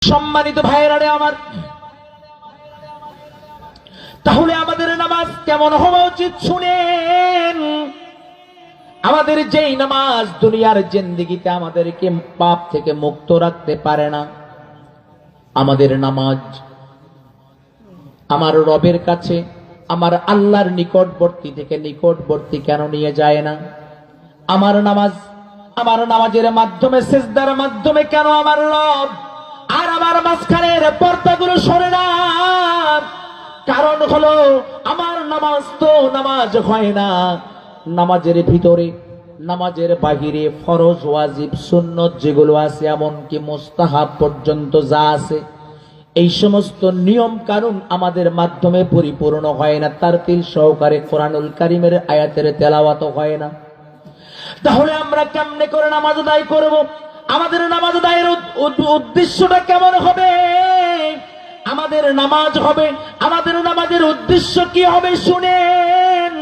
সম্মানিত ভাইয়েরা আমার, তাহলে আমাদের নামাজ কেমন হওয়া উচিত শুনেন। আমাদের যেই নামাজ দুনিয়ার জিন্দেগিতে আমাদেরকে পাপ থেকে মুক্ত রাখতে পারে না, আমাদের নামাজ আমার রবের কাছে, আমার আল্লাহর নিকটবর্তী থেকে নিকটবর্তী কেন নিয়ে যায় না? আমার নামাজের মাধ্যমে, সিজদার মাধ্যমে কেন আমার রব আর আমার মাঝখানের পর্দাগুলো সরে না? কারণ হলো আমার নামাজ তো নামাজ হয় না। নামাজের ভিতরে, নামাজের বাহিরে ফরজ, ওয়াজিব, সুন্নত যেগুলো আছে, এমনকি মুস্তাহাব পর্যন্ত যা আছে, এই সমস্ত নিয়ম কানুন আমাদের মাধ্যমে পরিপূর্ণ হয় না। তারতিল সহকারে কোরআনুল কারীমের আয়াতের তেলাওয়াত হয় না। তাহলে আমরা কেমনে করে নামাজ আদায় করব? আমাদের নামাজ আদায়ের উদ্দেশ্যটা কেমন হবে? আমাদের নামাজের উদ্দেশ্য কি হবে শুনেন।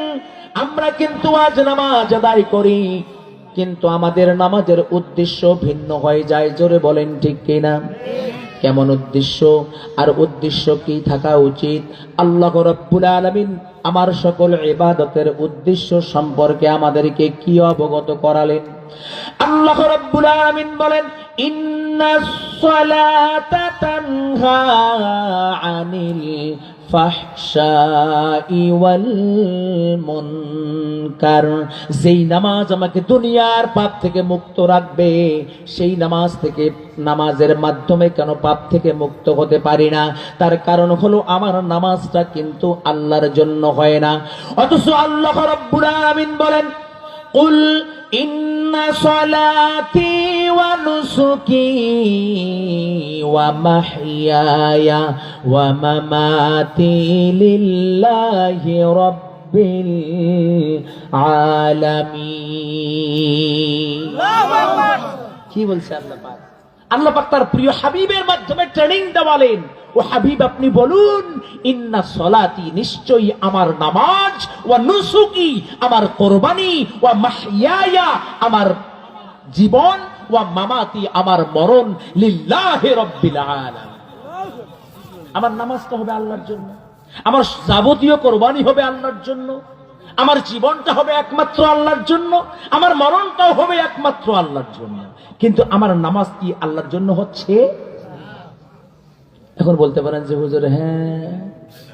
আমরা কিন্তু আজ নামাজ আদায় করি, কিন্তু আমাদের নামাজের উদ্দেশ্য ভিন্ন হয়ে যায়। জোরে বলেন ঠিক কিনা? কেমন উদ্দেশ্য? আর উদ্দেশ্য কি থাকা উচিত? আল্লাহ রাব্বুল আলামিন আমার সকল ইবাদতের উদ্দেশ্য সম্পর্কে আমাদেরকে কি অবগত করালেন? আল্লাহ রাব্বুল আলামিন বলেন, ইন্নাস সালাতা তানহা আনিল ফাহশাই ওয়াল মুনকার। যেই নামাজ আমাকে দুনিয়ার পাপ থেকে মুক্ত রাখবে, সেই নামাজের মাধ্যমে কেন পাপ থেকে মুক্ত হতে পারি না? তার কারণ হলো আমার নামাজটা কিন্তু আল্লাহর জন্য হয় না। অথচ আল্লাহ রাব্বুল আলামিন বলেন, কুল ইন্না সালাতি ওয়া নুসুকি ওয়া মাহইয়ায়া ওয়া মামাতি লিল্লাহি রাব্বিল আলামিন। কি বলছে আল্লাহ পাক? আল্লাহ পাক তার প্রিয় হাবিবের মাধ্যমে ট্রেনিং দেওয়ালেন, ও হাবিব আপনি বলুন, ইন্না সলাতি, নিশ্চয়ই আমার নামাজ, ওয়া নুসুকি, আমার কোরবানি, ওয়া মাহইয়ায়া, আমার জীবন, ওয়া মামাতি, আমার মরণ, লিল্লাহি রাব্বিল আলামিন। আমার নামাজটা হবে আল্লাহর জন্য, আমার যাবতীয় কোরবানি হবে আল্লাহর জন্য, আমার জীবনটা হবে একমাত্র আল্লাহর জন্য, আমার মরণটাও হবে একমাত্র আল্লাহর জন্য। কিন্তু আমার নামাজ কি আল্লাহর জন্য হচ্ছে? এখন বলতে পারেন যে হুজুর, হ্যাঁ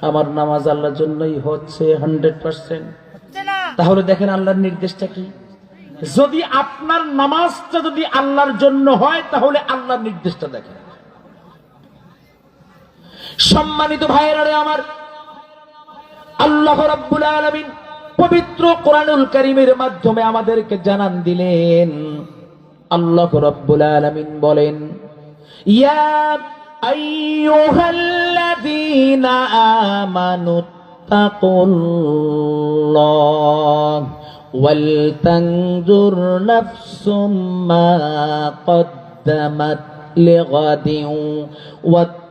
আমার নামাজ আল্লাহর জন্যই হচ্ছে 100%। তাহলে দেখেন আল্লাহর নির্দেশটা কি। যদি আপনার নামাজটা যদি আল্লাহর জন্য হয়, তাহলে আল্লাহর নির্দেশটা দেখেন। সম্মানিত ভাইয়েরা আমার, আল্লাহ রাব্বুল আলামিন পবিত্র কোরআনুল কারীমের মাধ্যমে আমাদেরকে জানান দিলেন। আল্লাহ রাব্বুল আলামিন বলেন, ইয়া আইয়ুহাল্লাযীনা আমানুত্তাকুল্লাহ ওয়াল তানজুর নাফসুম মা কদ্দামাত লিগাদিন ওয়াত্তাকুল্লাহ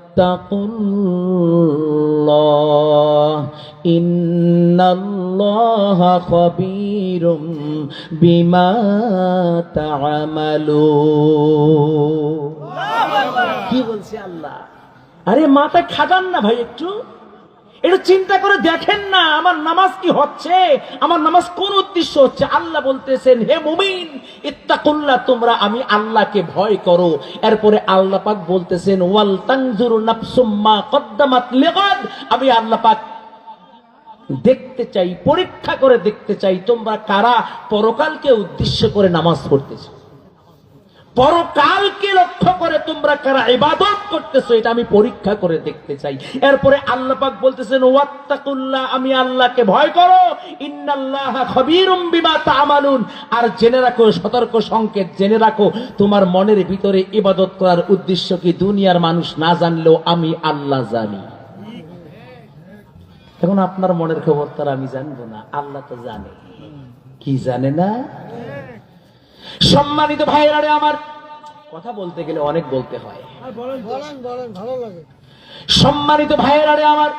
ইন্নাল্লাহা খাবীরুম বিমা তা'মালুন। কি বলছে আল্লাহ? আরে মাথা খাটান না ভাই, একটু চিন্তা করে দেখেন না আমার নামাজ কি হচ্ছে, আমার নামাজ কোন উদ্দেশ্য হচ্ছে। আল্লাহ বলতেছেন, হে মুমিন ইত্তাকুল্লাহ, তোমরা আমি আল্লাহকে ভয় করো। এরপরে আল্লাহ পাক বলতেছেন, ওয়াল তানজুরু নাফসুম মা কদ্দামাত লিগাদ, আমি আল্লাহ পাক দেখতে চাই, পরীক্ষা করে দেখতে চাই তোমরা কারা পরকালকে উদ্দেশ্য করে নামাজ পড়তেছো, পরকালকে লক্ষ্য করে তোমরা কারা ইবাদত করতেছো, এটা আমি পরীক্ষা করে দেখতে চাই। এরপরে আল্লাহ পাক বলতেছেন, ওয়াত্তাকুল্লাহ, আমি আল্লাহকে ভয় করো, ইন্নাল্লাহা খাবীরুম বিমা তা'মালুন, আর জেনে রাখো, সতর্ক সংকেত জেনে রাখো, তোমার মনের ভিতরে ইবাদত করার উদ্দেশ্য কি দুনিয়ার মানুষ না জানলেও আমি আল্লাহ জানি। এখন আপনার মনের খবর তার আমি জানবো না, আল্লাহ তো জানে। কি জানে না? সম্মানিত ভাইরা আমার, কথা বলতে গেলে অনেক বলতে হয়। সম্মানিত ভাইরা আমার,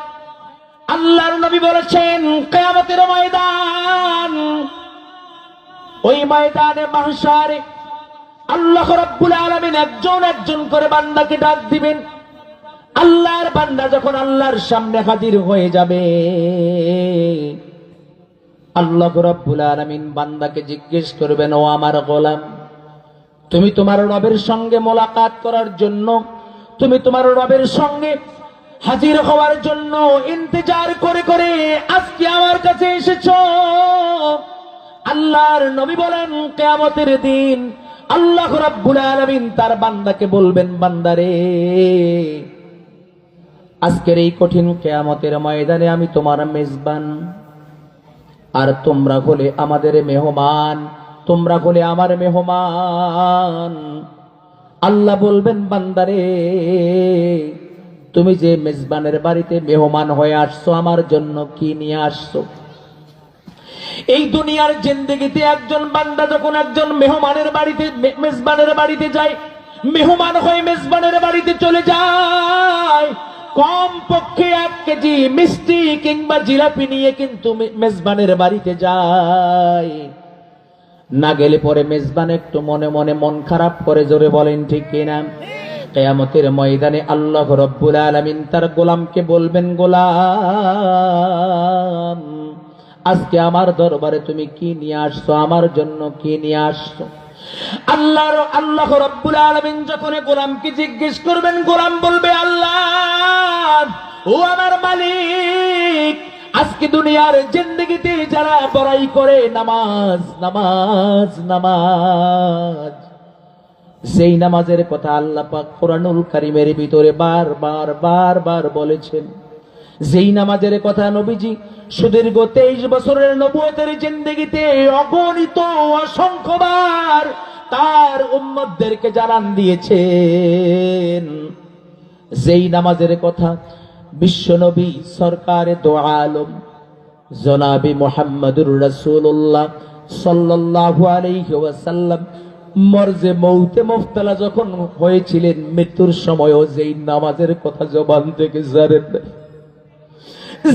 আল্লাহর নবী বলেছেন, কিয়ামতের ময়দান, ওই ময়দানে মাহশারে আল্লাহ রাব্বুল আলামিন একজন একজন করে বান্দাকে ডাক দিবেন। আল্লাহর বান্দা যখন আল্লাহর সামনে হাজির হয়ে যাবে, আল্লাহ রাব্বুল আলামিন বান্দাকে জিজ্ঞেস করবেন, ও আমার গোলাম, তুমি তোমার রবের সঙ্গে মোলাকাত করার জন্য, তুমি তোমার রবের সঙ্গে হাজির হওয়ার জন্য ইন্তজার করে করে আজকে আমার কাছে এসেছো। আল্লাহর নবী বলেন, কিয়ামতের দিন আল্লাহ রাব্বুল আলামিন তার বান্দাকে বলবেন, বান্দারে, আজকের এই কঠিন কিয়ামতের ময়দানে আমি তোমার মেজবান, আর তোমরা হলে আমাদের মেহমান, তোমরা হলে আমার মেহমান। আল্লাহ বলবেন, বান্দারে, তুমি যে মেজবানের বাড়িতে মেহমান হয়ে আসছো, আমার জন্য কি নিয়ে আসছো? এই দুনিয়ার জিন্দেগিতে একজন বান্দা যখন একজন মেহমানের বাড়িতে, মেজবানের বাড়িতে যায়, মেহমান হয়ে মেজবানের বাড়িতে চলে যায়, কম পক্ষে 1 কেজি মিষ্টি কিংবা জিলাপি নিয়ে কিন্তু মেজবানের বাড়িতে যায়। না গেলে পরে মেজবান একটু মনে মনে মন খারাপ করে, জোরে বলেন ঠিক কিনা? কিয়ামতের ময়দানে আল্লাহ রাব্বুল আলামিন তার গোলামকে বলবেন, গোলাম, আজকে আমার দরবারে তুমি কি নিয়ে আসছো? আমার জন্য কি নিয়ে আসছো? আল্লাহ রাব্বুল আলামিন যখন গোলামকে জিজ্ঞেস করবেন, গোলাম বলবে, আল্লাহ, ও আমার মালিক, আজকে দুনিয়ার জিন্দেগিতে যারা বড়াই করে নামাজ নামাজ নামাজ, সেই নামাজের কথা আল্লাহ পাক কোরআনুল কারীমের ভিতরে বারবার বারবার বলেছেন। যেই নামাজের কথা নবীজি সুদীর্ঘ 23 বছরের নবুয়তের জিন্দেগিতে অগণিত অসংখ্যবার তার উম্মতদেরকে জানান দিয়েছেন, যেই নামাজের কথা বিশ্বনবী সরকারে দো আলম জনাবি মুহাম্মদুর রাসূলুল্লাহ সাল্লাল্লাহু আলাইহি ওয়াসাল্লাম মরজে মৌতে মুফতালা যখন হয়েছিলেন, মৃত্যুর সময়ও যেই নামাজের কথা জবান থেকে জানেন না,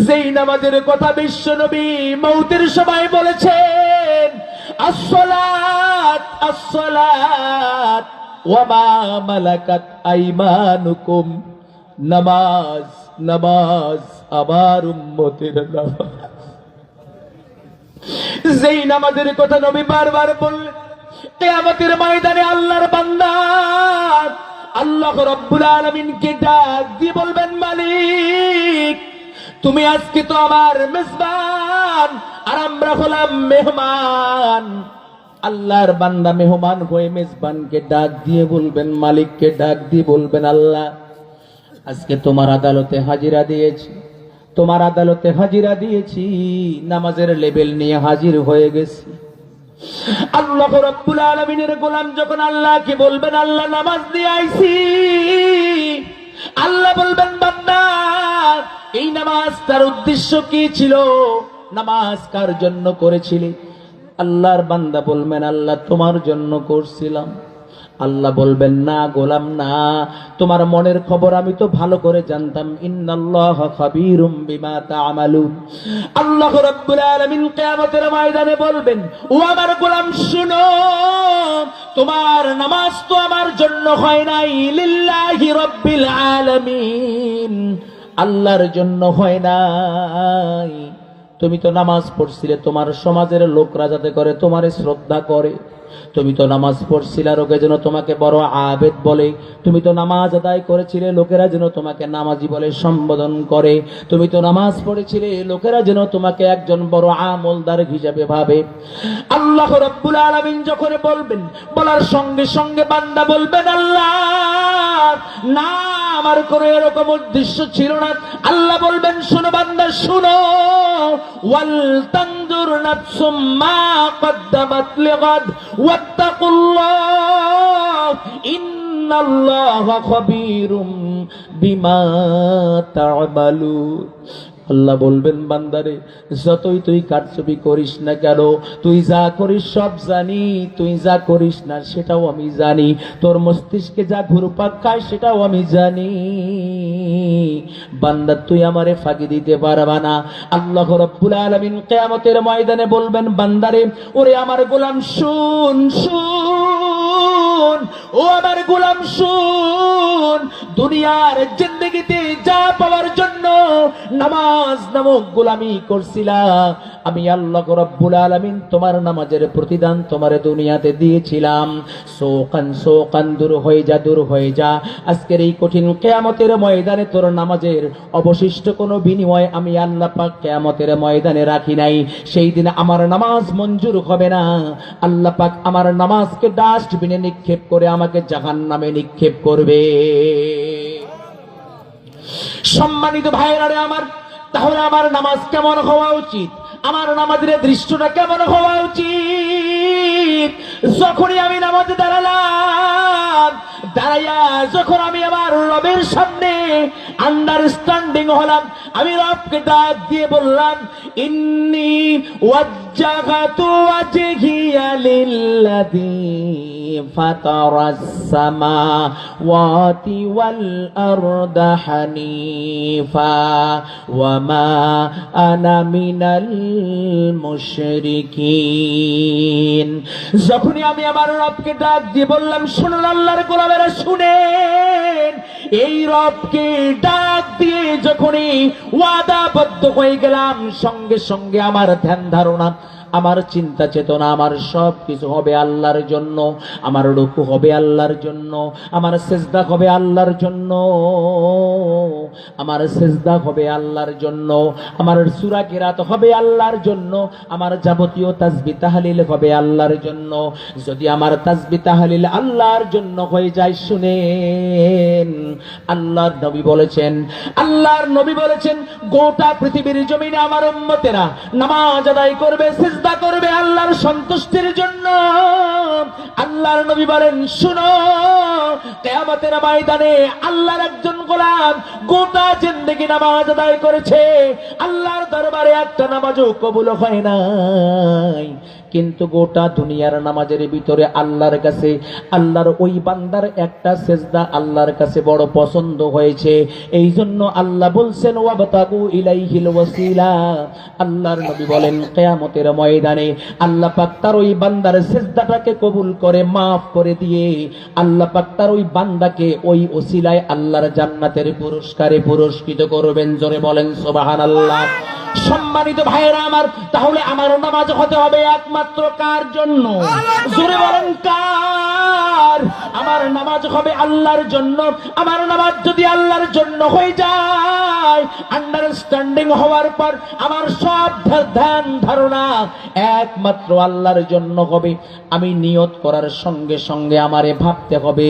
যেই নামাজের কথা বিশ্বনবী মৌতের সময় বলেছেন, আসসালাত আসসালাত ওয়া মা মালাকাত আইমানুকুম, নামাজ নামাজ আমার উম্মতের নামাজ। যেই নামাজের কথা নবী বারবার বললেন, কিয়ামতের ময়দানে আল্লাহর বান্দা আল্লাহ রাব্বুল আলামিনকে ডাক দিয়ে বলবেন, মালিক, তুমি আজকে তো আমার মেজবান, আর আমরা হলাম মেহমান। আল্লাহর বান্দা মেহমান হয়ে মেজবানকে ডাক দিয়ে বলবেন, মালিককে ডাক দিয়ে বলবেন, আল্লাহ, আজকে তোমার আদালতে হাজিরা দিয়েছি, তোমার আদালতে হাজিরা দিয়েছি, নামাজের লেভেল নিয়ে হাজির হয়ে গেছি। আল্লাহ রাব্বুল আলামিনের গোলাম যখন আল্লাহকে বলবেন, আল্লাহ, নামাজ দিয়ে আইছি, আল্লাহ বলবেন, বান্দা, এই নামাজটার উদ্দেশ্য কি ছিল? নামাজ কার জন্য করেছিলে? আল্লাহর বান্দা বলবেন, আল্লাহ, তোমার জন্য করছিলাম। আল্লাহ বলবেন, না গোলাম, না, তোমার মনের খবর আমি তো ভালো করে জানতাম। ইন্নাল্লাহা খাবীরুম বিমা তা'মালুন। আল্লাহ রাব্বুল আলামিন কিয়ামতের ময়দানে বলবেন, ও আমার গোলাম, শুনো, তোমার নামাজ তো আমার জন্য হয় নাই, লিল্লাহি রাব্বিল আলামিন, আল্লাহর জন্য হয় নাই। তুমি তো নামাজ পড়ছিলে তোমার সমাজের লোকরা যাতে করে তোমারে শ্রদ্ধা করে। তুমি তো নামাজ পড়ছিলে লোকে যেন তোমাকে বড় আবেদ বলে। তুমি তো নামাজ আদায় করেছিলে লোকেরা যেন তোমাকে নামাজি বলে সম্বোধন করে। তুমি তো নামাজ পড়েছিলে লোকেরা যেন তোমাকে একজন বড় আমলদার হিসেবে ভাবে। আল্লাহ রাব্বুল আলামিন যখন বলবেন, বলার সঙ্গে সঙ্গে বান্দা বলবেন, আল্লাহ, না, আমার কোনো এরকম উদ্দেশ্য ছিল না। আল্লাহ বলবেন, শোনো বান্দা, শোনো, ওয়াল তানজুর নাফসুম মা কদ্দামাত লিগাদ ওয়াত্তাকুল্লাহ ইন্নাল্লাহা খাবীরুম বিমা তা'মালুন। আল্লাহ বলবেন, বান্দারে যতই তুই কারচুপি করিস না কেন, তুই যা করিস সব জানি, তুই যা করিস না সেটাও আমি জানি, তোর মস্তিষ্কে যা ঘুরপাক খায় সেটাও আমি জানি। বান্দা তুই আমারে ফাঁকি দিতে পারবা না। আল্লাহ রাব্বুল আলামিন কিয়ামতের ময়দানে বলবেন, বান্দারে ওরে আমার গোলাম শুন শুন, ও আমার গোলাম শুন, দুনিয়ার জিন্দেগিতে যা পাওয়ার জন্য নামাজ নামক গোলামি করছিলা, আমি আল্লাহ রাব্বুল আলামিন তোমার নামাজের প্রতিদান তোমার দুনিয়াতে দিয়েছিলাম। শোকান দূর হয়ে যা, দূর হয়ে যা। আজকের এই কঠিন কিয়ামতের ময়দানে তোর নামাজের অবশিষ্ট কোনো বিনিময় আমি আল্লাহ পাক কিয়ামতের ময়দানে রাখি নাই। সেই দিন আমার নামাজ মঞ্জুর হবে না। আল্লাহ পাক আমার নামাজকে ডাস্টবিনে নিক্ষেপ করে আমাকে জাহান্নামে নিক্ষেপ করবে। সম্মানিত ভাইরা রে আমার, তাহলে আমার নামাজ কেমন হওয়া উচিত? আমার নামাজের দৃশ্যটা কেমন হওয়া উচিত? যখনই আমি নামাজে দাঁড়ালাম, দাঁড়াইয়া যখন আমি আমার রবের সামনে আন্ডারস্ট্যান্ডিং হলাম, আমি রবকে ডাক দিয়ে বললাম, ইন্নী ওয়াজ্জাহাতু ওয়াজহিয়া লিল্লাযী ফাতারাস সামাওয়াতি ওয়াল আরদা হানিফা ওয়া মা আনা মিনাল মুশরিকিন। যখনই আমি আমার রবকে ডাক দিয়ে বললাম, শুনুন আল্লাহর গোলামেরা শুনেন, এই রবকে ডাক দিয়ে যখনই ওয়াদাবদ্ধ হয়ে গেলাম, সঙ্গে সঙ্গে আমার ধ্যান ধারণা, আমার চিন্তা চেতনা, আমার সব কিছু হবে আল্লাহর জন্য। আমার রুকু হবে আল্লাহর জন্য, আমার সিজদা হবে আল্লাহর জন্য, আমার সিজদা হবে আল্লাহর জন্য, আমার সূরা কিরাত হবে আল্লাহর জন্য, আমার যাবতীয় তাসবিহ তাহলিল হবে আল্লাহর জন্য। যদি আমার তাসবিহ তাহলিল আল্লাহর জন্য হয়ে যায়, শুনেন আল্লাহর নবী বলেছেন গোটা পৃথিবীর জমিনে আমার উম্মতেরা নামাজ আদায় করবে, সিজদা করবে আল্লাহর সন্তুষ্টির জন্য। আল্লাহর নবী বলেন, শুনো, কিয়ামতের ময়দানে আল্লাহর একজন গোলাম গোটা জিন্দেগি নামাজ আদায় করেছে, আল্লাহর দরবারে একটা নামাজও কবুল হয় নাই, কিন্তু গোটা দুনিয়ার নামাজের ভিতরে আল্লাহর কাছে আল্লাহর ওই বান্দার একটা সিজদা আল্লাহর কাছে বড় পছন্দ হয়েছে। এই জন্য আল্লাহ বলছেন, ওয়াবতাগু ইলাইহিল ওয়াসিলা। আল্লাহর নবী বলেন, কিয়ামতের ময়দানে আল্লাহ পাক তার ওই বান্দার সিজদাটাকে কবুল করে মাফ করে দিয়ে আল্লাহ পাক তার ওই বান্দাকে ওই ওসিলায় আল্লাহর জান্নাতের পুরস্কারে পুরস্কৃত করবেন। জোরে বলেন সুবহানাল্লাহ। সম্মানিত ভাইরা আমার, তাহলে আমার নামাজ হতে হবে একমাত্র কার জন্য? জোরে বলেন কার? আমার নামাজ হবে আল্লাহর জন্য। আমার নামাজ যদি আল্লাহর জন্য হয়ে যায়, আন্ডারস্ট্যান্ডিং হওয়ার পর আমার সব ধ্যান ধারণা একমাত্র আল্লাহর জন্য হবে। আমি নিয়ত করার সঙ্গে সঙ্গে আমারে ভাবতে হবে।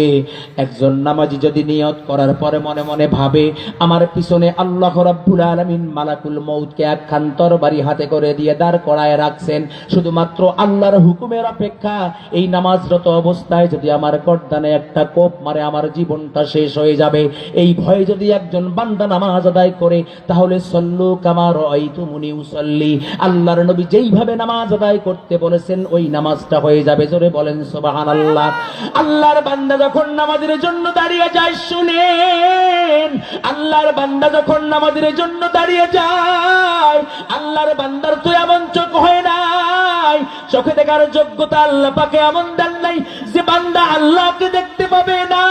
একজন নামাজি যদি নিয়ত করার পরে মনে মনে ভাবে, আমার পিছনে আল্লাহ রাব্বুল আলামিন মালাকুল মউতকে একখান তরবারি হাতে করে দিয়ে দাঁড় করায় রাখছেন শুধুমাত্র আল্লাহর হুকুমের অপেক্ষা, এই নামাজরত অবস্থায় যদি আমার গর্দানে একটা কোপ মারে, আমার জীবনটা শেষ হয়ে যাবে। এই ভয়ে যদি একজন বান্দা নামাজ আদায় করে, তাহলে সল্লু কামা রাআইতুমুনি উসাল্লি, আল্লাহর নবী যেইভাবে নামাজ আদায় করতে বলেছেন ওই নামাজটা হয়ে যাবে। জোরে বলেন সুবহানাল্লাহ। আল্লাহর বান্দা যখন নামাজের জন্য দাঁড়িয়ে যায়, শুনেন, আল্লাহর বান্দা যখন নামাজের জন্য দাঁড়িয়ে যায়, আল্লাহর বান্দার তো এমন চোখ হয় নাই, চোখে দেখার যোগ্যতা আল্লাহ পাকে এমন দেন নাই যে বান্দা আল্লাহকে দেখতে পাবে না।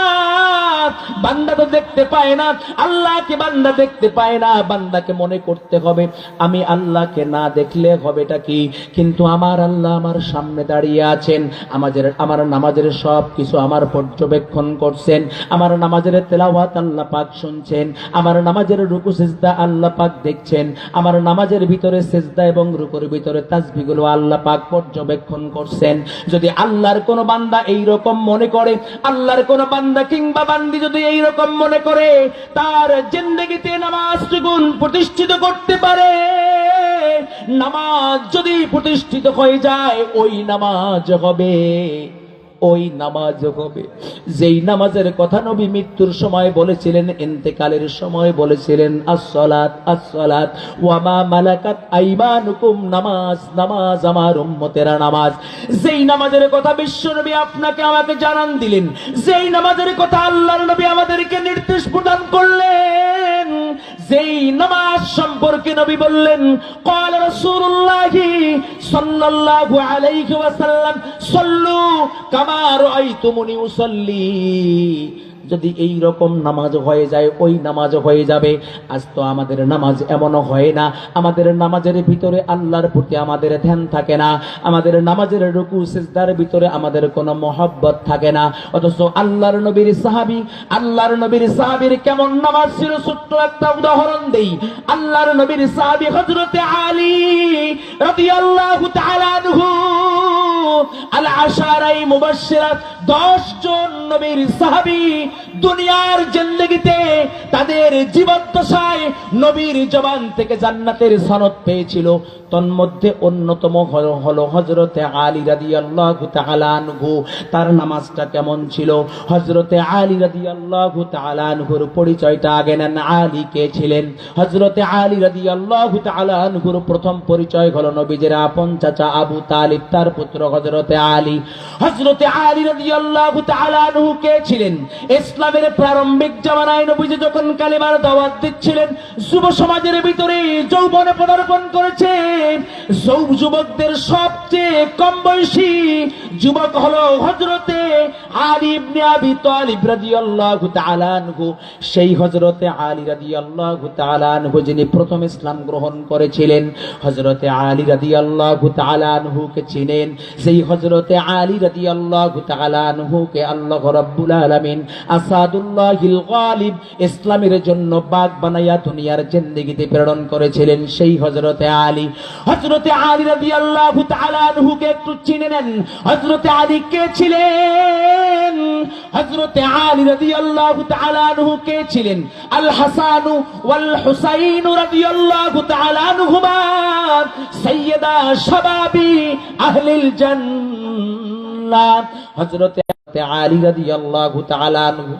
বান্দা তো দেখতে পায় না আল্লাহকে, বান্দা দেখতে পায় না। বান্দাকে মনে করতে হবে আমি আল্লাহকে না দেখলে হবেটা কি, কিন্তু আমার আল্লাহ আমার সামনে দাঁড়িয়ে আছেন, আমার নামাজের সব কিছু আমার পর্যবেক্ষণ করছেন, আমার নামাজের তেলাওয়াত আল্লাহ পাক শুনছেন, আমার নামাজের রুকু সিজদা আল্লাহ পাক দেখছেন, আমার নামাজের ভিতরে সিজদা এবং রুকুর ভিতরে তাসবিহগুলো আল্লাহ পাক পর্যবেক্ষণ করছেন। যদি আল্লাহর কোন বান্দা এই রকম মনে করে, আল্লাহর কোন বান্দা কিংবা বান্দি যদি এই রকম মনে করে, তার জিন্দেগিতে নামাজটুকু প্রতিষ্ঠিত করতে পারে, নামাজ যদি প্রতিষ্ঠিত হয়ে যায়, ওই নামাজ হবে ওই নামাজ হবে যেই নামাজের কথা নবী মৃত্যুর সময় বলেছিলেন, ইন্তেকালের সময় বলেছিলেন, আসসালাত আসসালাত ওয়া মা মালাকাত আইমানুকুম, নামাজ নামাজ আমার উম্মতেরা নামাজ। যেই নামাজের কথা বিশ্ব নবী আপনাকে আমাকে জানান দিলেন, যেই নামাজের কথা আল্লাহর নবী আমাদেরকে নির্দেশ প্রদান করলেন, যেই নামাজ সম্পর্কে নবী বললেন, ক্বালা রাসূলুল্লাহি সাল্লাল্লাহু আলাইহি ওয়াসাল্লাম সাল্লু কামা রাআইতুমুনি উসাল্লি। যদি এই রকম নামাজ হয়ে যায় ওই নামাজ হয়ে যাবে। আজ তো আমাদের নামাজ এমন হয় না, আমাদের নামাজের ভিতরে আল্লাহর প্রতি আমাদের ধ্যান থাকে না, আমাদের নামাজের রুকু সিজদার ভিতরে আমাদের কোনো মহব্বত থাকে না। অথচ আল্লাহর নবীর সাহাবীর কেমন নামাজ ছিল, ছোট্ট একটা উদাহরণ দেই। আল্লাহর নবীর সাহাবী হযরতে আলী রাদিয়াল্লাহু তাআলা আনহু, আল আশারায়ে মুবাশশিরাত 10 জন নবীর সাহাবী দুনিয়ার জিন্দেগিতে তাদের জীবদ্দশায় নবীর জবান থেকে জান্নাতের সনদ পেয়েছিল। তন্মধ্যে অন্যতম হলো হযরতে আলী রাদিয়াল্লাহু তাআলা আনহু। তার নামাজটা কেমন ছিল? হযরতে আলী রাদিয়াল্লাহু তাআলা আনহুর পরিচয়টা আগে নেন। আলী কে ছিলেন? হযরতে আলী রাদিয়াল্লাহু তাআলা আনহুর প্রথম পরিচয় হলো নবীজির আপন চাচা আবু তালিব, তার পুত্র হযরতে আলী। হযরতে আলী রাদিয়াল্লাহু তাআলা আনহু কে ছিলেন? ইসলামের প্রারম্ভিক জামানায় নবীজি যখন কালেমার দাওয়াত দিচ্ছিলেন, যুব সমাজের ভিতরে যৌবনে পদার্পণ করেছে। যুবকদের সবচেয়ে কম বয়সী যুবক হলো হযরতে আলী ইবনে আবি তালিব রাদিয়াল্লাহু তাআলা আনহু। সেই হযরতে আলী রাদিয়াল্লাহু তাআলা আনহু যিনি প্রথম ইসলাম গ্রহণ করেছিলেন। হযরতে আলী রাদিয়াল্লাহু তাআলা আনহুকে চিনেন? সেই হযরতে আলী রাদিয়াল্লাহু তাআলা আনহুকে আল্লাহ রাব্বুল আলামিন আসাদুল্লাহিল গালিব, ইসলামের জন্য বাগ বানাইয়া দুনিয়ার জিন্দেগিতে প্রেরণ করেছিলেন সেই হযরতে আলী। হযরতে আলী রাদিয়াল্লাহু তাআলা আনহুকে একটু চিনে নেন। হযরতে আলী কে ছিলেন? হযরতে আলী রাদিয়াল্লাহু তাআলা আনহু কে ছিলেন? আল হাসান ওয়াল হুসাইন রাদিয়াল্লাহু তাআলা আনহুমা সাইয়্যিদা শাবাবি আহলিল জান্নাহ। হযরতে আলী রাদিয়াল্লাহু তাআলা আনহু।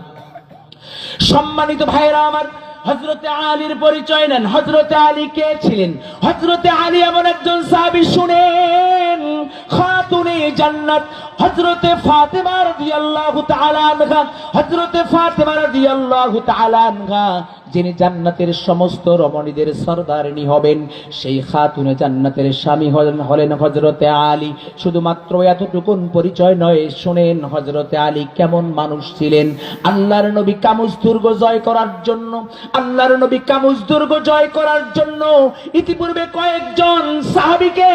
সম্মানিত ভাইরা আমার, হযরতে আলীর পরিচয় নেন। হযরতে আলী কে ছিলেন? হযরতে আলী এমন একজন সাহাবী, শুনেন, খাতুনে জান্নাত হযরতে ফাতেমা রাদিয়াল্লাহু তাআলা আনহা। হযরতে ফাতেমা রাদিয়াল্লাহু তাআলা আনহা যিনি জান্নাতের সমস্ত রমণীদের সরদারিনী হবেন, সেই খাতুনে জান্নাতের স্বামী হলেন হযরতে আলী। শুধুমাত্র এতটুকুন পরিচয় নয়, শুনেন হযরতে আলী কেমন মানুষ ছিলেন। আল্লাহর নবী কামুজ দুর্গ জয় করার জন্য ইতিপূর্বে কয়েকজন সাহাবীকে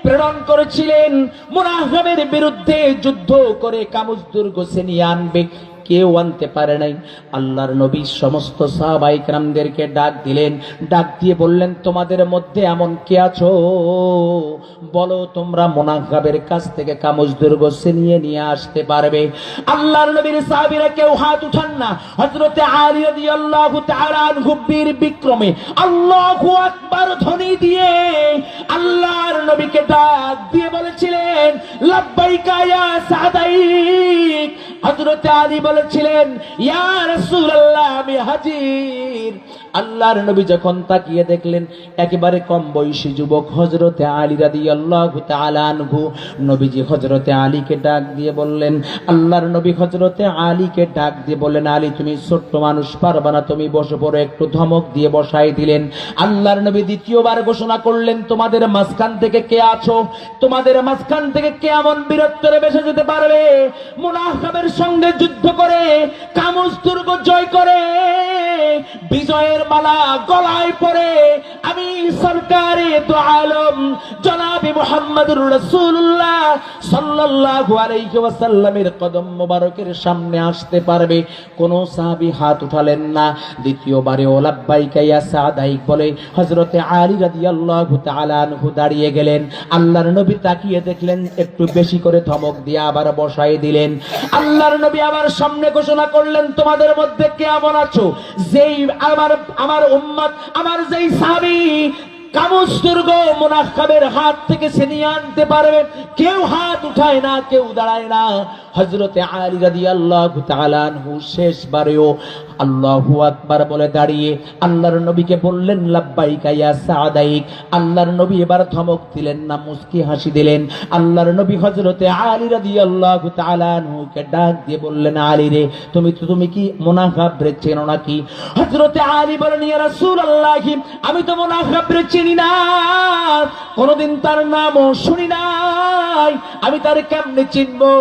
প্রেরণ করেছিলেন। মুনাফিকদের বিরুদ্ধে যুদ্ধ করে কামুজ দুর্গ ছিনিয়ে আনবে, কেউ আনতে পারে নাই। আল্লাহর নবী সমস্ত সাহাবায়ে কেরামদেরকে ডাক দিলেন, ডাক দিয়ে বললেন, তোমাদের মধ্যে এমন কে আছো বলো, তোমরা মুনাফিকদের কাছ থেকে কামুজ দুর্গ ছিনিয়ে নিয়ে আসতে পারবে? আল্লাহর নবীর সাহাবীরা কেউ হাত উঠান না। হযরতে আলী রাদিয়াল্লাহু তাআলা আনহু বীর বিক্রমে আল্লাহু আকবার ধ্বনি দিয়ে আল্লাহর নবীকে ডাক দিয়ে বলেছিলেন, লাব্বাইকা ইয়া সাদাইক। হযরতে আলী বলেছিলেন, ইয়া রাসূলুল্লাহ, আমি হাজির। আল্লাহর নবী যখন তাকিয়ে দেখলেন একেবারে কম বয়সী যুবক হযরতে আলী রাদিয়াল্লাহু তাআলা আনহু, নবীজি হযরতে আলীকে ডাক দিয়ে বললেন, আল্লাহর নবী হযরতে আলীকে ডাক দিয়ে বললেন, আলী তুমি ছোট্ট মানুষ, পারবা না, তুমি বসে পড়ো। একটু ধমক দিয়ে বসাই দিলেন। আল্লাহর নবী দ্বিতীয়বার ঘোষণা করলেন, তোমাদের মাঝখান থেকে কে আছো? তোমাদের মাঝখান থেকে কে এমন বীরত্বে বেসে যেতে পারবে, মুনাফিকদের সঙ্গে যুদ্ধ করে কামুজ দুর্গ জয় করে বিজয়ের মালা গলায় পরে আমি সরকারে দু আলম জনাবে মুহাম্মদুর রাসূলুল্লাহ সাল্লাল্লাহু আলাইহি ওয়াসাল্লামের কদম মোবারকের সামনে আসতে পারবে? কোন সাহাবী হাত উঠালেন না। দ্বিতীয়বারে ও লাব্বাইকা ইয়া সাদাইক বলে হযরতে আলী রাদিয়াল্লাহু তাআলা আনহু দাঁড়িয়ে গেলেন। আল্লাহর নবী তাকিয়ে দেখলেন, একটু বেশি করে ধমক দিয়ে আবার বসাই দিলেন। আল্লাহর নবী আবার সামনে ঘোষণা করলেন, তোমাদের মধ্যে কে এমন আছো যেই আমার উম্মত, আমার যেই সাহাবী কামুজ দুর্গ মুনাফিকদের হাত থেকে ছিনিয়ে আনতে পারবে? কেউ হাত উঠায় না, কেউ দাঁড়ায় না। হযরতে আলী রাদিয়াল্লাহু তাআলা আনহু শেষবারেও আল্লাহু আকবার বলে দাঁড়িয়ে আল্লাহর নবীকে বললেন লাব্বাইকা ইয়া সাদাইক। আল্লাহর নবী এবার ধমক দিলেন না, মুস্কি হাসি দিলেন। আল্লাহর নবী হযরতে আলী রাদিয়াল্লাহু তাআলা আনহুকে ডাক দিয়ে বললেন, আলী রে, তুমি কি মুনাফিকরে চেনো নাকি? হযরতে আলী বলেন, ইয়া রাসূলুল্লাহ, আমি তো মুনাফিকরে চিনি না, কোনদিন তার নামও শুনি নাই, আমি তার কেমনে চিনবো?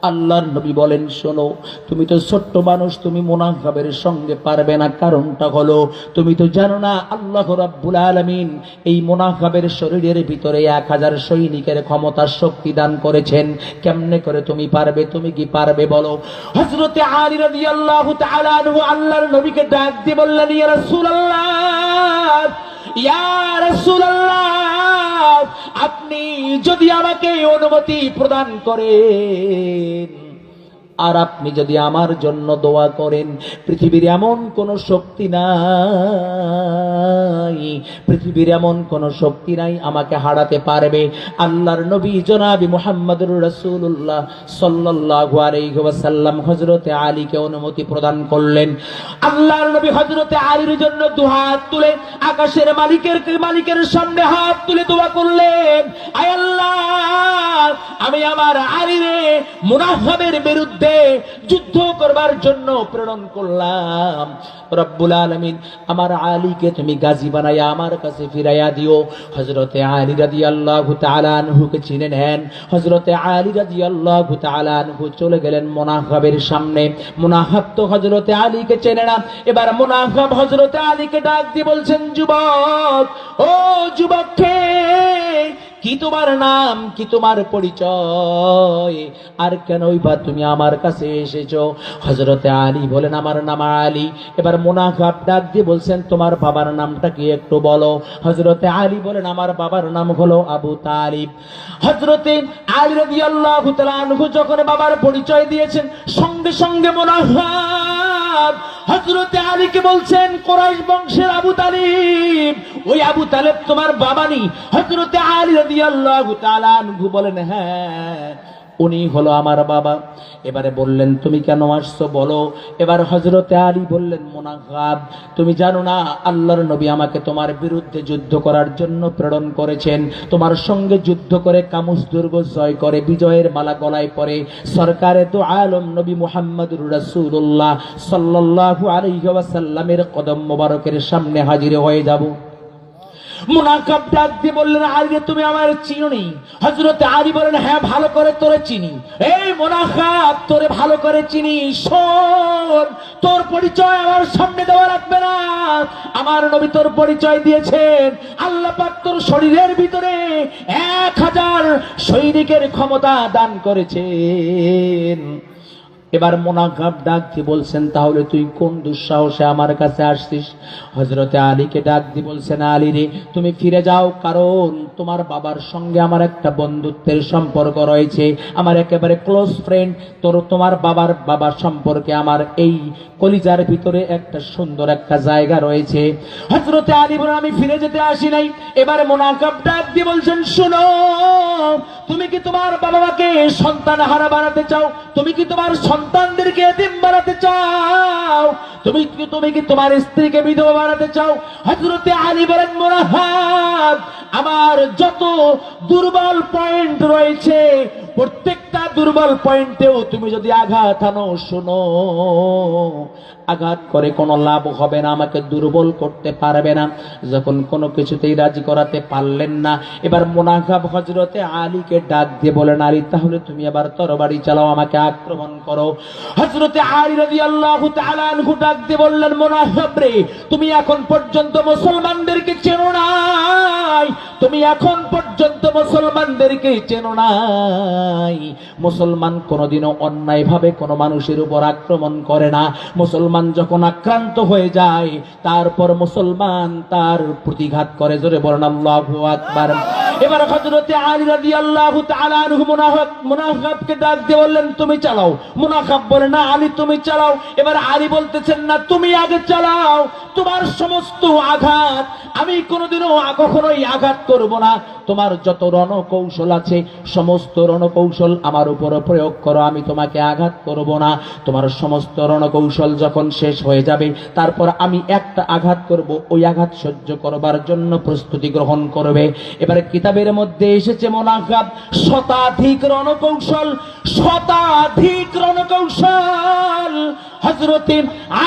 আল্লাহর নবী বলেন, শোনো, তুমি তো ছোট্ট মানুষ, তুমি মুনাফিকের সঙ্গে পারবে না। কারণটা হলো তুমি তো জানো না আল্লাহ রাব্বুল আলামিন এই মুনাফিকের শরীরের ভিতরে 1000 সৈনিকের ক্ষমতা শক্তি দান করেছেন। কেমনে করে তুমি পারবে? তুমি কি পারবে বলো? হযরতে আলী রাদিয়াল্লাহু তাআলা আনহু আল্লাহর নবীকে ডাক দিয়ে বললেন, ইয়া রাসূলুল্লাহ, আপনি যদি আমাকে অনুমতি প্রদান করেন আর আপনি যদি আমার জন্য দোয়া করেন, পৃথিবীর এমন কোন শক্তি নাই আমাকে হারাতে পারবে। আল্লাহর নবী জনাবি মুহাম্মদুর রাসূলুল্লাহ সাল্লাল্লাহু আলাইহি ওয়াসাল্লাম হযরতে আলীকে অনুমতি প্রদান করলেন। আল্লাহর নবী হযরতে আলীর জন্য দুহাত তুলে আকাশের মালিকের সামনে হাত তুলে দোয়া করলেন, আয় আল্লাহ, আমি আমার আলীরে মুনাফিকের বিরুদ্ধে যুদ্ধ করবার জন্য প্রেরণ করলাম। রব্বুল আলামিন আমার আলীকে তুমি গাজী বানায়া আমার কাছে ফিরাইয়া দিও। হযরতে আলী রাদিয়াল্লাহু তাআলা আনহুকে চিনে নেন। হযরতে আলী রাদিয়াল্লাহু তাআলা আনহু চলে গেলেন মুনাফিকের সামনে। মুনাফিক তো হযরতে আলীকে চেনে না। এবার মুনাফিক হযরতে আলীকে ডাক দিয়ে বলছেন, যুবক, ও যুবক, কি তোমার নাম, কি তোমার পরিচয়, আর কেনই বা তুমি আমার কাছে এসেছো? হযরতে আলী বলেন, আমার নাম আলী। এবার মুনাফিক ডাক দিয়ে বলছেন, তোমার বাবার নামটা কি একটু বলো? হযরতে আলী বলেন, আমার বাবার নাম হলো আবু তালিব। হযরতে আলী রাদিয়াল্লাহু তাআলা আনহু যখন বাবার পরিচয় দিয়েছেন, সঙ্গে সঙ্গে মুনাফিক হযরতে আলীকে বলছেন, কুরাইশ বংশের আবু তালিব, ওই আবু তালেব তোমার বাবা নি? হযরতে আলী রাদিয়াল্লাহু তাআলা আনহু বলেন, হ্যাঁ, উনি হলো আমার বাবা। এবারে বললেন, তুমি কেন আসছো বলো? এবার হযরতে আলী বললেন, মুনাফিক, তুমি জানো না আল্লাহর নবী আমাকে তোমার বিরুদ্ধে যুদ্ধ করার জন্য প্রেরণ করেছেন। তোমার সঙ্গে যুদ্ধ করে কামুস দুর্গ জয় করে বিজয়ের মালা গলায় পরে সরকারে দু আলম নবী মুহাম্মদুর রাসূলুল্লাহ সাল্লাল্লাহু আলাইহি ওয়াসাল্লামের কদম মোবারকের সামনে হাজির হয়ে যাব। মুনাফিক ডাক দিয়ে বললেন, আলী, তুমি আমার চিনোনি? হযরতে আলী বলেন, হ্যাঁ, ভালো করে তোরে চিনি। এই মুনাফিক, তোরে ভালো করে চিনি। শোন, তোর পরিচয় আমার সামনে দেওয়া লাগবে না। আমার নবী তোর পরিচয় দিয়েছেন। আল্লাহ পাক তোর শরীরের ভিতরে 1000 সৈনিকের ক্ষমতা দান করেছেন। এবার মুনাফিক ডাক দিয়ে বলছেন, তাহলে তুই কোন দুঃসাহসে আমার কাছে আসছিস? হযরতে আলীকে ডাক দিয়ে বলছেন, আলী রে, তুমি ফিরে যাও, কারণ তোমার বাবার সঙ্গে আমার একটা বন্ধুত্বের সম্পর্ক রয়েছে, আমার একেবারে ক্লোজ ফ্রেন্ড। তোমার বাবার সম্পর্কে আমার এই কলিজার ভিতরে একটা সুন্দর একটা জায়গা রয়েছে। হযরতে আলী বলেন, আমি ফিরে যেতে আসি নাই। এবারে মুনাফিক ডাক দিয়ে বলছেন, শোনো, তুমি কি তোমার বাবা মাকে সন্তান হারা বানাতে চাও? তুমি কি তোমার সন্তানদেরকে এতিম বানাতে চাও? তুমি কি তোমার স্ত্রীকে বিধবা বানাতে চাও? হযরতে আলী বলেন, মুনাফিক, আমার যত দুর্বল পয়েন্ট রয়েছে প্রত্যেকটা দুর্বল পয়েন্টেও তুমি যদি আঘাত আনো, শোনো, আঘাত করে কোনো লাভ হবে না, আমাকে দুর্বল করতে পারবে না। যখন কোনো কিছুতেই রাজি করাতে পারলেন না, এবার মুনাফিক হযরতে আলীকে ডাক দিয়ে বলেন, আলী, তাহলে তুমি এবার তরবারি চালাও, আমাকে আক্রমণ করো। হযরতে আলী রাদিয়াল্লাহু তাআলা আনহু ডাক দিয়ে বললেন, মুনাফিক রে, তুমি এখন পর্যন্ত মুসলমানদেরকে চেনো নাই, তুমি এখন পর্যন্ত মুসলমানদেরকে চেনো নাই। মুসলমান কোনোদিনও অন্যায়ভাবে কোনো মানুষের উপর আক্রমণ করে না। মুসলমান যখন আক্রান্ত হয়ে যায়, তারপর মুসলমান তার প্রতিঘাত করে। জোরে বলেন আল্লাহু আকবার। এবার হযরতে আলী রাদিয়াল্লাহু তাআলা আনহু মুনাফিককে ডাক দিয়ে বললেন, তুমি চালাও। মুনাফিক বলে, না আলী তুমি চালাও। এবার আলী বলতেছেন, না তুমি আগে চালাও, তোমার সমস্ত আঘাত আমি কোনোদিনও কখনোই আঘাত করব না। তোমার যত রণকৌশল আছে সমস্ত রণকৌশল আমার উপর প্রয়োগ করো, আমি তোমাকে আঘাত করব না। তোমার সমস্ত রণকৌশল যখন শেষ হয়ে যাবে তারপর আমি একটা আঘাত করব, ওই আঘাত সহ্য করবার জন্য প্রস্তুতি গ্রহণ করবে। এবারে কিতাবের মধ্যে এসেছে মুনাফিক শতাধিক রণকৌশল হযরতে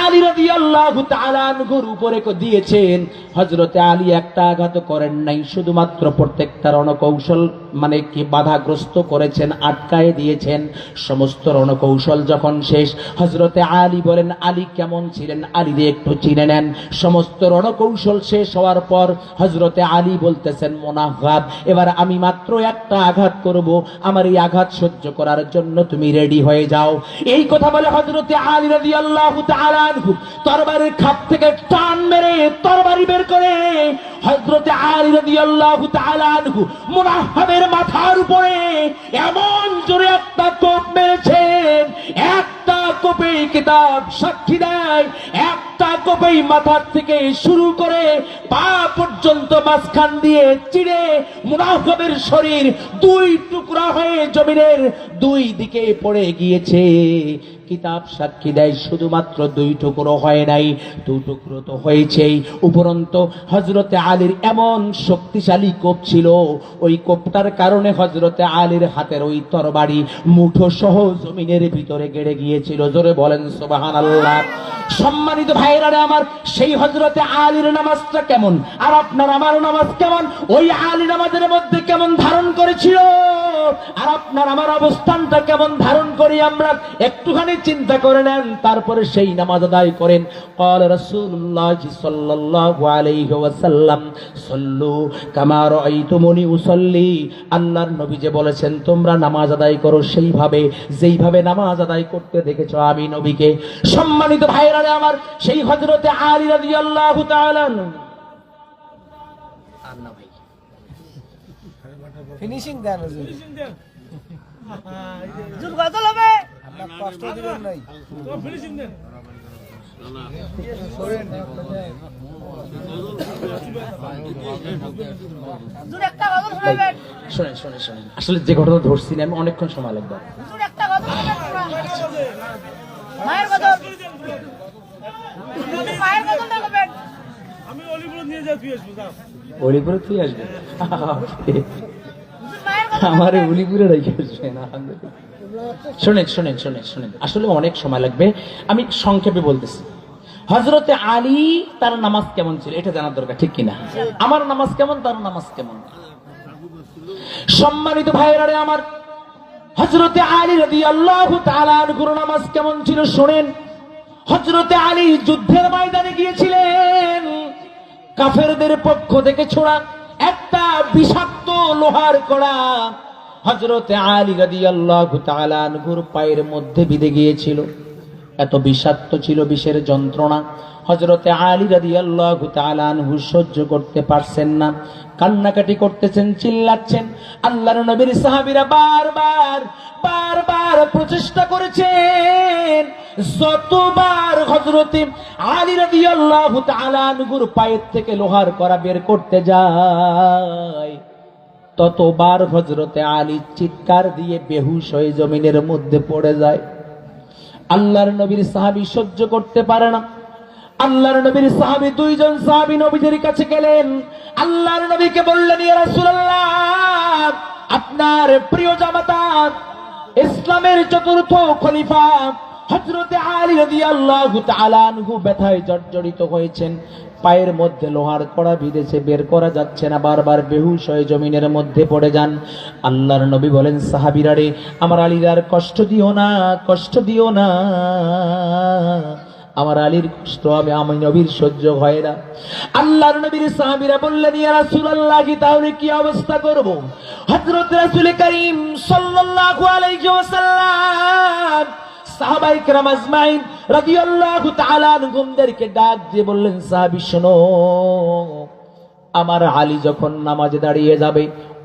আলী রাদিয়াল্লাহু তাআলা আনহুর উপরে দিয়েছেন। হযরতে আলী একটা আঘাত করেন নাই, শুধুমাত্র প্রত্যেকটা রণকৌশল মানে কি বাধাগ্রস্ত করেছেন, আটকায় দিয়েছেন। সমস্ত রণকৌশল যখন শেষ, হযরতে আলী বলেন, আলী কেমন ছিলেন আলীরে একটু চিনে নেন। সমস্ত রণকৌশল শেষ হওয়ার পর হযরতে আলী বলতেছেন, মুনাফিক এবার আমি মাত্র একটা আঘাত করব, আমার এই আঘাত সহ্য করার জন্য তুমি রেডি হয়ে যাও। এই কথা বলে হযরতে আলী রাদিয়াল্লাহু তাআলা আনহু তরবারির খাপ থেকে টান মেরে তরবারি বের করে হযরতে আলী রাদিয়াল্লাহু তাআলা আনহু মুনাফিকের মাথার উপরে এমন জোরে একটা কোপ মেরেছেন, একটা কোপে কিতাব সাক্ষী দেয়, একটা কোপেই মাথার থেকে শুরু করে পা পর্যন্ত মাঝখান দিয়ে চিড়ে মুনাফিকের শরীর দুই টুকরা হয়ে জমিনের দুই দিকে পড়ে গিয়েছে। কিতাব সাক্ষী দেয় শুধুমাত্র দুই টুকরো হয় নাই, দু টুকরো তো হয়েছেই, উপরন্তু হযরতে আলীর এমন শক্তিশালী কোপ ছিল, ওই কোপটার কারণে হযরতে আলীর হাতের ওই তরবারি মুঠো সহ জমিনের ভিতরে গেড়ে গিয়েছিল। জোরে বলেন সুবহানাল্লাহ। সম্মানিত ভাইরা আমার, সেই হযরতে আলীর নামাজটা কেমন আর আপনার আমার নামাজ কেমন, ওই আলী নামাজের মধ্যে কেমন ধারণ করেছিল আর আপনার আমার অবস্থানটা কেমন ধারণ করি আমরা একটুখানি চিন্তা করে নেন, তারপরে সেই নামাজ আদায় করেন। قال رسول الله صلى الله عليه وسلم صلوا كما رأيتموني أصلي। আল্লাহর নবী যে বলেছেন তোমরা নামাজ আদায় করো সেইভাবে যেইভাবে নামাজ আদায় করতে দেখেছো আমি নবীকে। সম্মানিত ভাইরা আমার, সেই হযরতে আলী রাদিয়াল্লাহু তাআলা ফিনিশিং দেন জুল গজল হবে, আপনার কষ্ট দিবেন নাই তো ফিনিশিং দেন। আসলে যে ঘটনা ধরছি আমি অনেকক্ষণ সময় লাগবে। আমি অলিপুর নিয়ে যাই, তুই আসবো, অলিপুরে তুই আসবে, আমারে অলিপুরে রেখে আসবে না। শোনেন শোনেন শোনেন শোনেন, আসলে অনেক সময় লাগবে, আমি সংক্ষেপে বলতেছি। হযরতে আলী তার নামাজ কেমন ছিল এটা জানার দরকার, ঠিক কিনা? আমার নামাজ কেমন, তার নামাজ কেমন। সম্মানিত ভাইরা আমার, হযরতে আলী রাদিয়াল্লাহু তাআলা আনহুর নামাজ কেমন ছিল শুনেন। হযরতে আলী যুদ্ধের ময়দানে গিয়েছিলেন, কাফেরদের পক্ষ থেকে ছোড়া একটা বিষাক্ত লোহার কড়া হযরতে আলী রাদিয়াল্লাহু তাআলা আনহুর পায়ের মধ্যে বিঁধে গিয়েছিল। এত বিষাক্ত ছিল বিষের যন্ত্রণা, হযরতে আলী রাদিয়াল্লাহু তাআলা আনহু সহ্য করতে পারছেন না, কান্নাকাটি করতেছেন, চিল্লাচ্ছেন। আল্লাহর নবীর সাহাবীরা বারবার প্রচেষ্টা করেছেন, যতবার হযরতে আলী রাদিয়াল্লাহু তাআলা আনহুর পায়ের থেকে লোহার কড়া বের করতে যায়, ততবার হযরতে আলী চিৎকার দিয়ে বেহুশ হয়ে জমিনের মধ্যে পড়ে যায়। আল্লাহর নবীর সাহাবী সহ্য করতে পারে না। আল্লাহর নবীর সাহাবী দুইজন সাহাবী নবীদের কাছে গেলেন, আল্লাহর নবীকে বললেন, ইয়া রাসূলুল্লাহ, আপনার প্রিয় জামাতা ইসলামের চতুর্থ খলিফা হযরতে আলী রাদিয়াল্লাহু তাআলা আনহু ব্যথায় জর্জরিত হয়েছেন, পায়ের মধ্যে লোহার কড়া বিঁধেছে, বের করা যাচ্ছে না, বারবার বেহুশ হয়ে জমিনের মধ্যে পড়ে যান। আল্লাহর নবী বলেন, সাহাবীরা রে, আমার আলীর আর কষ্ট দিও না, কষ্ট দিও না, আমার আলীর কষ্ট আমি নবীর সহ্য হয় না। আল্লাহর নবীর সাহাবীরা বললেন, ইয়া রাসূলুল্লাহ, তাহলে কি অবস্থা করব? হযরত রাসূল করিম সাল্লাল্লাহু আলাইহি ওয়াসাল্লাম সাহাবায়ে কেরাম আজমাইন রাদিয়াল্লাহু তাআলা আনহুমদেরকে ডাক দিয়ে বললেন, সাহাবী শোনো, আমার আলী যখন নামাজে দাঁড়িয়ে যাবে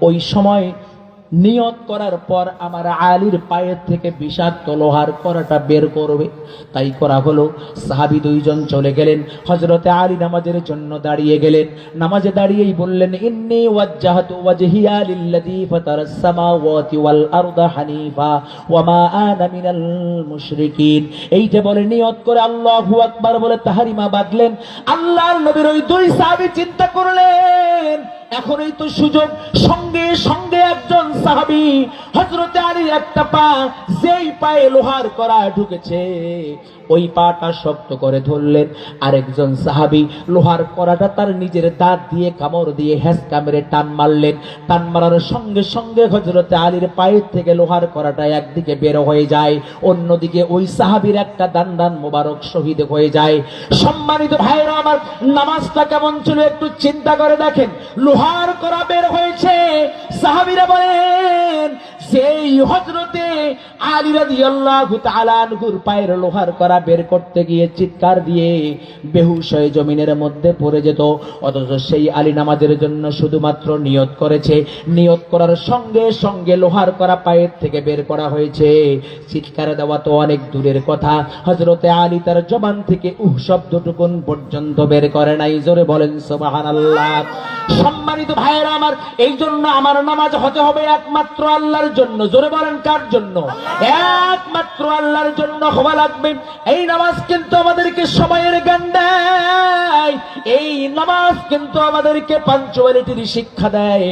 ওই সময় নিয়ত করার পর আমার আলীর পায়ের থেকে বিষাক্ত লোহার কড়াটা বের করবে। তাই করা হলো। সাহাবী দুইজন চলে গেলেন, হযরতে আলী নামাজের জন্য দাঁড়িয়ে গেলেন। নামাজে দাঁড়িয়েই বললেন, ইন্নী ওয়াজ্জাহতু ওয়াজহিয়া লিল্লাযী ফাতারাস সামাওয়াতি ওয়াল আরদা হানিফা ওয়া মা আনা মিনাল মুশরিকিন। এই যে বলে নিয়ত করে আল্লাহু আকবার বলে তাহরিমা বাঁধলেন। আল্লাহর নবীর ওই দুই সাহাবী চিন্তা করলেন, এখনই তো সুযোগ। সঙ্গে সঙ্গে একজন সাহাবী হযরতে আলীর একটা পা, যেই পায়ে লোহার কড়া ঢুকেছে ওই পাটা শক্ত করে ধরলেন। আরেকজন সাহাবী লোহার কড়াটা তার নিজের দাঁত দিয়ে কামড় দিয়ে হেঁচকা মেরে টান মারলেন। টান মারার সঙ্গে সঙ্গে হযরতে আলীর পায়ের থেকে লোহার কড়াটা একদিকে বের হয়ে যায়, অন্যদিকে ওই সাহাবীর একটা দান্দান মোবারক শহীদ হয়ে যায়। সম্মানিত ভাইরা আমার, নামাজটা কেমন ছিল একটু চিন্তা করে দেখেন। লোহার কড়া বের হয়েছে, সাহাবীরা বলেন সেই হযরতে আলী রাদিয়াল্লাহু তাআলা আনহুর পায়ের লোহার কড়া বের করতে গিয়ে চিৎকার দিয়ে বেহুশ হয়ে জমিনের মধ্যে পড়ে যেত। অথচ সেই আলী নামাজের জন্য শুধুমাত্র নিয়ত করেছে, নিয়ত করার সঙ্গে সঙ্গে লোহার কড়া পায়ের থেকে বের করা হয়েছে। চিৎকার দেওয়া তো অনেক দূরের কথা, হযরতে আলী তার জবান থেকে শব্দটুকুন পর্যন্ত বের করে নাই। জোরে বলেন সুবহানাল্লাহ। সম্মানিত ভাইয়েরা আমার, এই জন্য আমার নামাজ হতে হবে একমাত্র আল্লাহর জন্য। জোরে বলেন কার জন্য? একমাত্র আল্লাহর জন্য হওয়া লাগবে। এই নামাজ কিন্তু আমাদেরকে সময়ের জ্ঞান দেয়, এই নামাজ কিন্তু আমাদেরকে পাঞ্চুয়ালিটির শিক্ষা দেয়,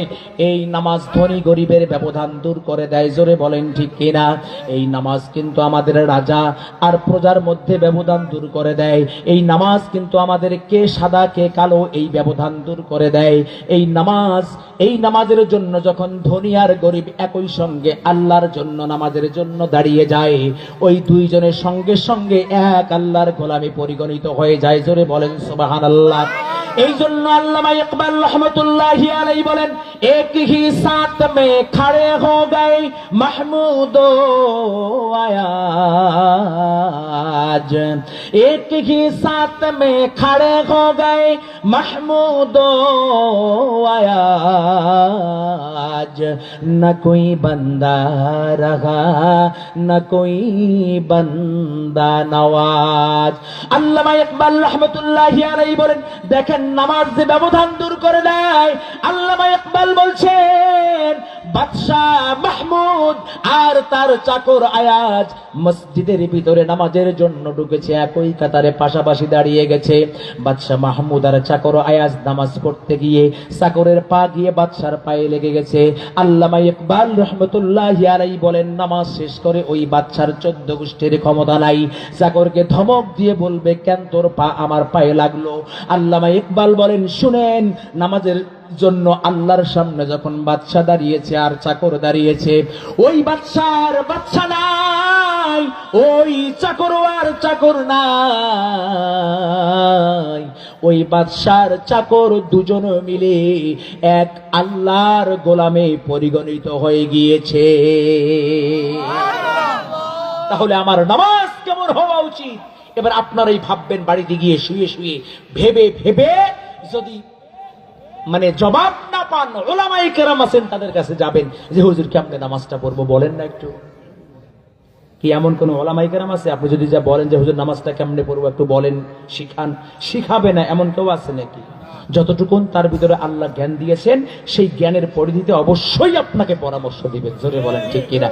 এই নামাজ ধনী গরিবের ব্যবধান দূর করে দেয়। জোরে বলেন ঠিক কিনা? এই নামাজ কিন্তু আমাদের রাজা আর প্রজার মধ্যে ব্যবধান দূর করে দেয়। এই নামাজ কিন্তু আমাদের কে সাদা কে কালো এই ব্যবধান দূর করে দেয়। এই নামাজের জন্য যখন ধনী আর গরিব একই সঙ্গে আল্লাহর জন্য নামাজের জন্য দাঁড়িয়ে যায়, ওই দুইজনের সঙ্গে সঙ্গে এক আল্লাহর গোলামি পরিগণিত হয়ে যায়। জোরে বলেন সুবহানাল্লাহ। এই জন্য আল্লামা ইকবাল রহমতুল্লাহি আলাইহি বলেন, এক হি সাথ মে খড়ে হো গয়ে মাহমুদ ও আয়াজ, এক হি সাথ মে খড়ে হো গয়ে মাহমুদ ও আয়াজ, না কোই বান্দা রহা না কোই বান্দা নওয়াজ। আল্লামা ইকবাল রহমতুল্লাহি আলাইহি বলেন, দেখেন নামাজ যে ব্যবধান দূর করে দেয়। আল্লামা ইকবাল বলছেন, বাদশাহ মাহমুদ আর তার চাকর আয়াজ মসজিদের ভিতরে নামাজের জন্য ঢুকেছে, একই কাতারে পাশাপাশি দাঁড়িয়ে গেছে। বাদশাহ মাহমুদ আর চাকর আয়াজ নামাজ পড়তে গিয়ে চাকরের পা গিয়ে বাদশার পায়ে লেগে গেছে। আল্লামা ইকবাল রহমতুল্লাহি আলাইহি বলেন, নামাজ শেষ করে ওই বাদশার 14 গোষ্ঠীর ক্ষমতা নাই, চাকরকে ধমক দিয়ে বলবে, কেন তোর পা আমার পায়ে লাগলো? আল্লামা ইকবাল বলেন, শুনেন, নামাজের জন্য আল্লাহর সামনে যখন বাদশা দাঁড়িয়েছে আর চাকর দাঁড়িয়েছে, ওই বাদশার বাদশা নাই, ওই চাকর আর চাকর নাই, ওই বাদশার চাকর দুজন মিলে এক আল্লাহর গোলামে পরিগণিত হয়ে গিয়েছে। তাহলে আমার নামাজ কেমন হওয়া উচিত? এবার আপনারাই ভাববেন, বাড়িতে গিয়ে শুয়ে শুয়ে ভেবে ভেবে যদি জবাব না পান, উলামায়ে কেরাম আছেন তাদের কাছে যাবেন যে হুজুর কেমনে নামাজটা পড়বো বলেন না একটু। কি এমন কোন উলামায়ে কেরাম আছে আপনি যদি যা বলেন যে হুজুর নামাজটা কেমনে পড়বো একটু বলেন, শিখান, শিখাবে না এমন কেউ আছে নাকি? যতটুকুন তার ভিতরে আল্লাহ জ্ঞান দিয়েছেন সেই জ্ঞানের পরিধিতে অবশ্যই আপনাকে পরামর্শ দিবেন। জোরে বলেন ঠিক কিনা?